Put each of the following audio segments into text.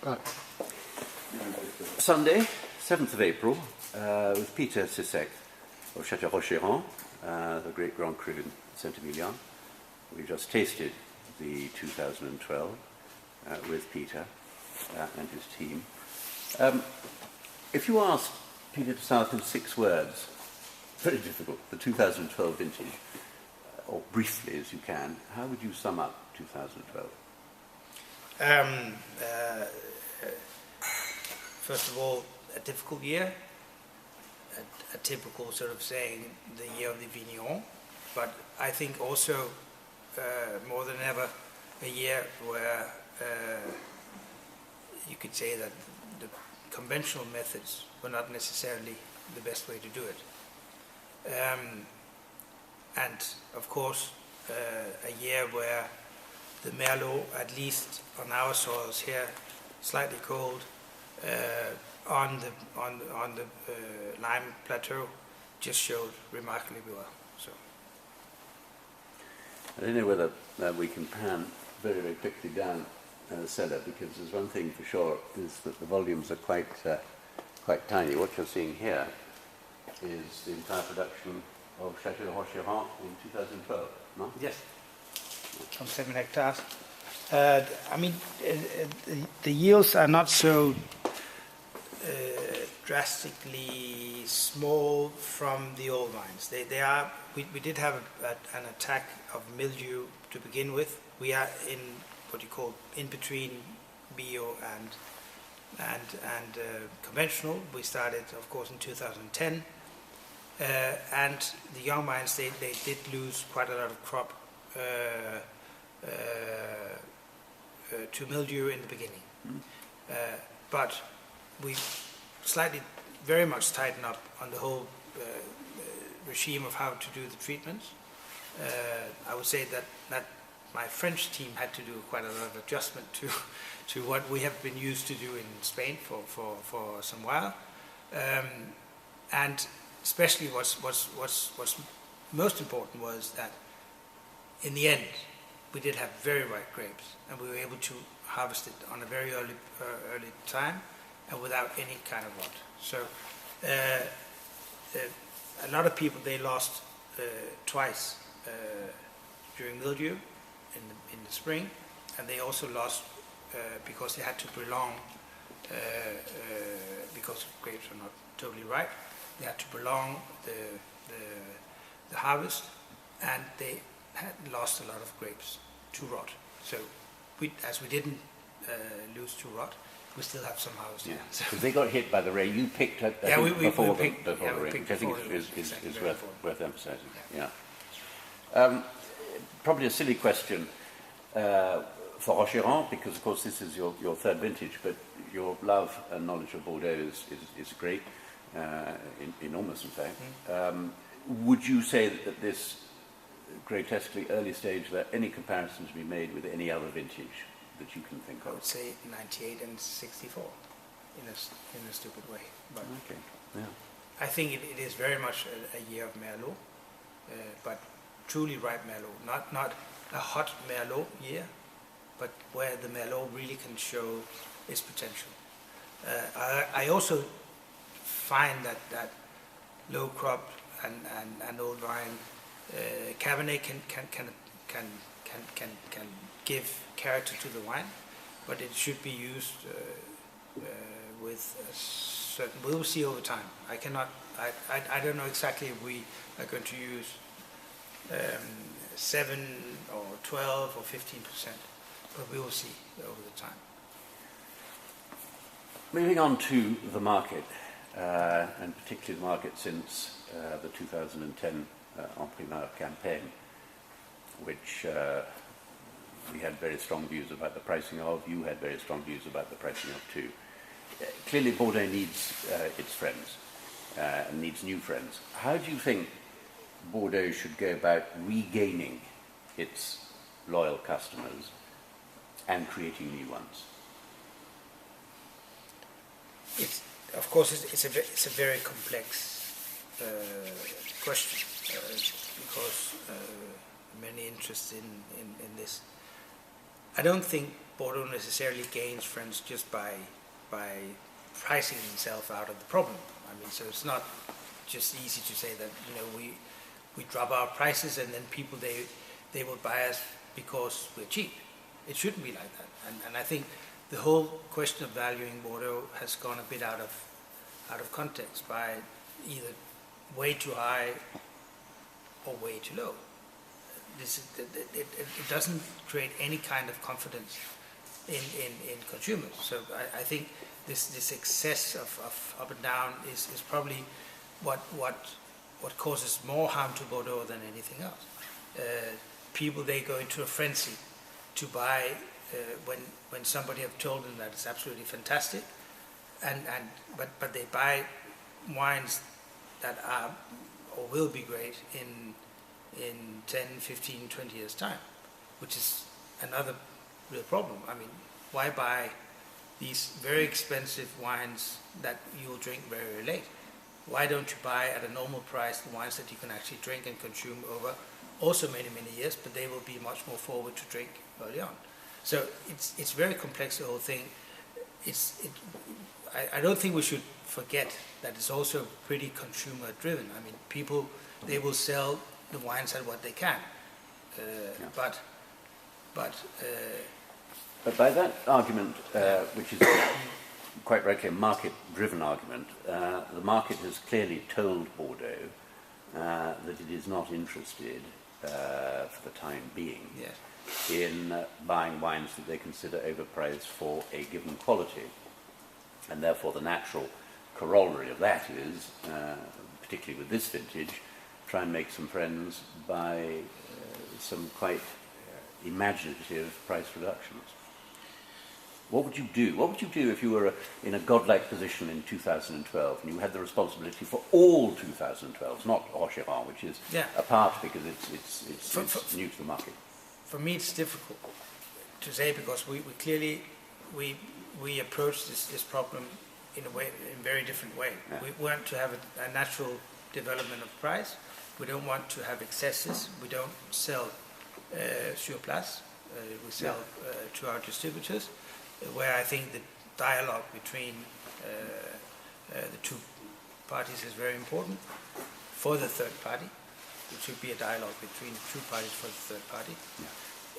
Right. Sunday, 7th of April, with Peter Sisseck of Chateau Rochyron, the great Grand Cru in St Emilion. We just tasted the 2012 with Peter and his team. If you asked Peter to sum up in 6 words, very difficult, the 2012 vintage, or briefly as you can, how would you sum up 2012? First of all, a difficult year, a typical sort of saying, the year of the vigneron, but I think also more than ever a year where you could say that the conventional methods were not necessarily the best way to do it. And of course a year where the Merlot, at least on our soils here, slightly cold, on the Lime Plateau, just showed remarkably well. So I don't know whether we can pan very, very quickly down the cellar, because there's one thing for sure, is that the volumes are quite tiny. What you're seeing here is the entire production of Chateau Rochyron in 2012, no? yes, from 7 hectares. I mean, the yields are not so drastically small from the old vines. They are. We did have an attack of mildew to begin with. We are in what you call in between bio and conventional. We started, of course, in 2010, and the young vines they did lose quite a lot of crop to mildew in the beginning, but we slightly, very much tightened up on the whole regime of how to do the treatments. I would say that my French team had to do quite a lot of adjustment to what we have been used to do in Spain for some while, and especially what's most important was that in the end we did have very ripe grapes, and we were able to harvest it on a very early time and without any kind of rot. So a lot of people, they lost twice during mildew in the spring, and they also lost because they had to prolong because grapes were not totally ripe. They had to prolong the harvest, and they had lost a lot of grapes to rot. So as we didn't lose to rot, we still have some harvest. Yeah. So they got hit by the rain. You picked up before the rain, which I think is worth emphasising. Yeah. Probably a silly question for Rochyron, because of course this is your third vintage, but your love and knowledge of Bordeaux is great, enormous in fact. Would you say that at this grotesquely early stage there are any comparisons to be made with any other vintage that you can think of? I would say 98 and 64 in a stupid way. But okay. Yeah. I think it is very much a year of Merlot, but truly ripe Merlot, not a hot Merlot year, but where the Merlot really can show its potential. I also find that low crop and old vine Cabernet can give character to the wine, but it should be used with a certain. We will see over time. I don't know exactly if we are going to use 7 or 12 or 15%, but we will see over the time. Moving on to the market, and particularly the market since the 2010 En Primeur campaign, which we had very strong views about the pricing of. You had very strong views about the pricing of too. Clearly Bordeaux needs its friends, and needs new friends. How do you think Bordeaux should go about regaining its loyal customers and creating new ones? Of course, it's a very complex question, because many interests in this. I don't think Bordeaux necessarily gains friends just by pricing himself out of the problem. I mean, so it's not just easy to say that, you know, we drop our prices and then people, they will buy us because we're cheap. It shouldn't be like that. And I think the whole question of valuing Bordeaux has gone a bit out of context by either way too high or way too low. It doesn't create any kind of confidence in consumers. So I think this excess of up and down is probably what causes more harm to Bordeaux than anything else. People, they go into a frenzy to buy when somebody have told them that it's absolutely fantastic, but they buy wines that are or will be great in 10, 15, 20 years time, which is another real problem. I mean, why buy these very expensive wines that you will drink very, very late? Why don't you buy at a normal price the wines that you can actually drink and consume over also many, many years, but they will be much more forward to drink early on. So it's very complex, the whole thing. I don't think we should forget that it's also pretty consumer driven. I mean, people, they will sell the wines at what they can. But by that argument, which is quite rightly a market-driven argument, the market has clearly told Bordeaux that it is not interested, for the time being, in buying wines that they consider overpriced for a given quality. And therefore the natural corollary of that is, particularly with this vintage, try and make some friends by some quite imaginative price reductions. What would you do? What would you do if you were in a godlike position in 2012 and you had the responsibility for all 2012s, not Rochyron, which is apart because it's new to the market? For me, it's difficult to say because we clearly approach this problem in a very different way. Yeah. We want to have a natural development of price. We don't want to have excesses. We don't sell sur place. We sell to our distributors, where I think the dialogue between the two parties is very important. For the third party, it should be a dialogue between the two parties for the third party.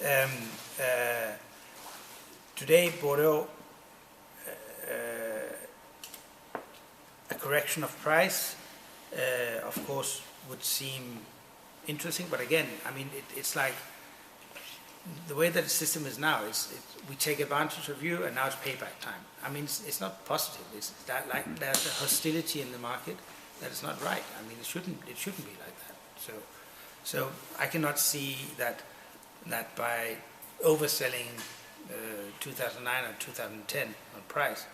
Yeah. Today, Bordeaux, a correction of price, of course, would seem interesting, but again, I mean, it's like the way that the system is now is we take advantage of you and now it's payback time. I mean, it's not positive. It's that like there's a hostility in the market that is not right. I mean, it shouldn't be like that. So I cannot see that by overselling 2009 or 2010 on price,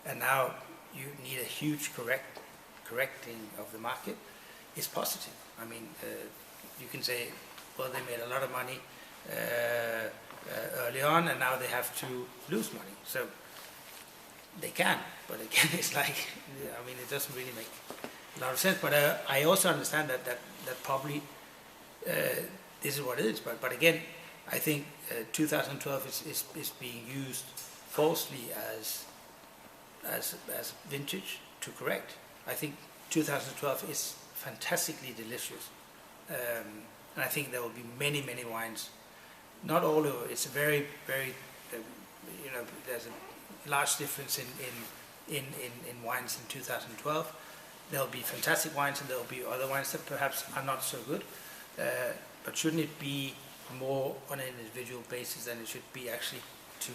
and now you need a huge correcting of the market, is positive. I mean, you can say, well, they made a lot of money early on, and now they have to lose money. So they can, but again, it's like, I mean, it doesn't really make a lot of sense. But I also understand that probably this is what it is. But again, I think 2012 is being used falsely as vintage to correct. I think 2012 is fantastically delicious, and I think there will be many wines. Not all of it. It's a very there's a large difference in wines in 2012. There'll be fantastic wines and there'll be other wines that perhaps are not so good. But shouldn't it be more on an individual basis than it should be actually to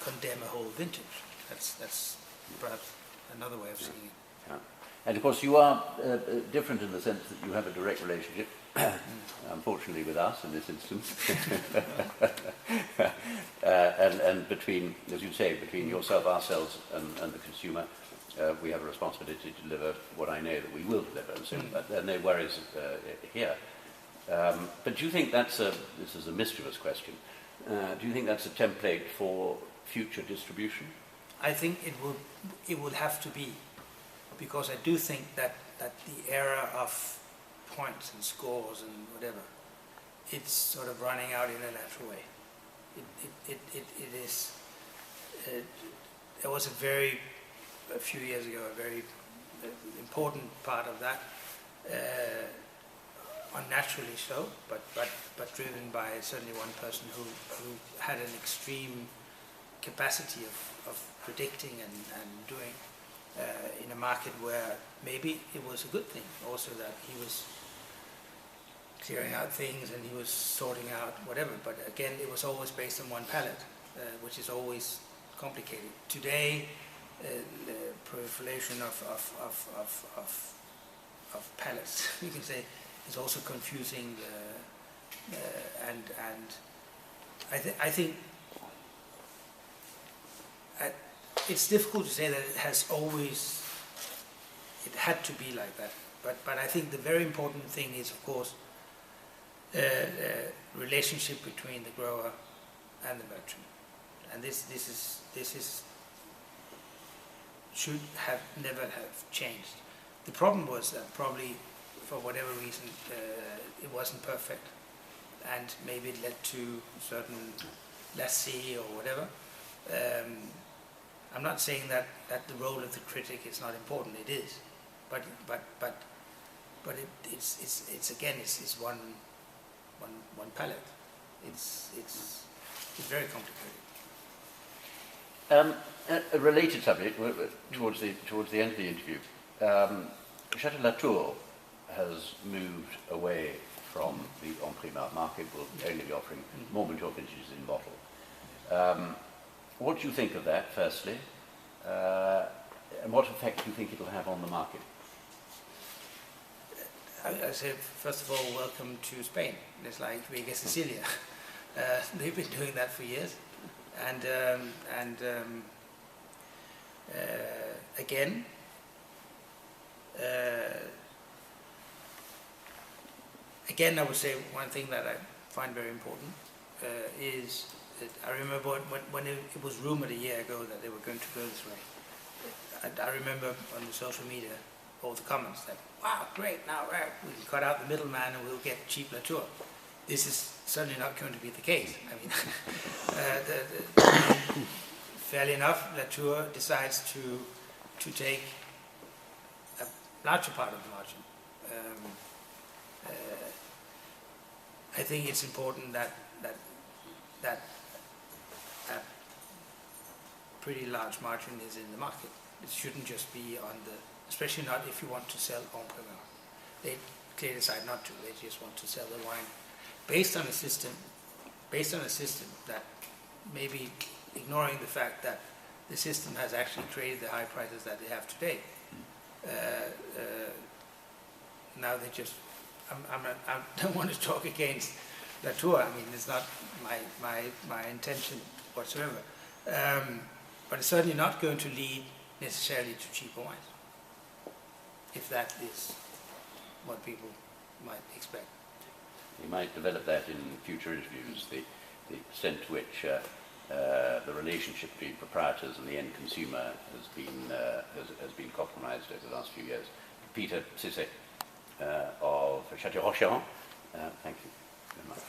condemn a whole vintage? That's perhaps another way of seeing it. Yeah. And of course you are different in the sense that you have a direct relationship, unfortunately with us in this instance, and between, as you say, between yourself, ourselves and the consumer, we have a responsibility to deliver what I know that we will deliver, and so there are no worries here. But do you think this is a mischievous question, do you think that's a template for future distribution? I think it will have to be, because I do think that the era of points and scores and whatever, it's sort of running out in a natural way. it is. There was a few years ago, a very important part of that, unnaturally so, but driven by certainly one person who had an extreme capacity of predicting and doing in a market where maybe it was a good thing also that he was clearing out things and he was sorting out whatever, but again it was always based on one palette, which is always complicated. Today the proliferation of palettes, you can say, is also confusing, and I think it's difficult to say that it had to be like that, but I think the very important thing is, of course, relationship between the grower and the merchant, and this should have never have changed. The problem was that probably for whatever reason it wasn't perfect, and maybe it led to certain lassie or whatever. I'm not saying that the role of the critic is not important. It is, but it's again it's one palette. It's very complicated. A related subject towards the end of the interview. Chateau Latour has moved away from the en primeur market. Will only be offering more mature vintages in bottle. What do you think of that, firstly, and what effect do you think it will have on the market? I say, first of all, welcome to Spain. It's like Ribera Sicilia. They've been doing that for years, and again, I would say one thing that I find very important is that I remember when it was rumored a year ago that they were going to go this way. I remember on the social media all the comments that, wow, great, now we can cut out the middleman and we'll get cheap Latour. This is certainly not going to be the case. I mean, fairly enough, Latour decides to take a larger part of the margin. I think it's important that a pretty large margin is in the market. It shouldn't just be on the, especially not if you want to sell en primeur. They clearly decide not to. They just want to sell the wine based on a system that maybe ignoring the fact that the system has actually created the high prices that they have today. Now they just, I don't want to talk against Latour. I mean, it's not my intention whatsoever. But it's certainly not going to lead necessarily to cheaper wines, if that is what people might expect. You might develop that in future interviews, the extent to which the relationship between proprietors and the end consumer has been compromised over the last few years. Peter Sisseck of Chateau Rochyron, thank you very much.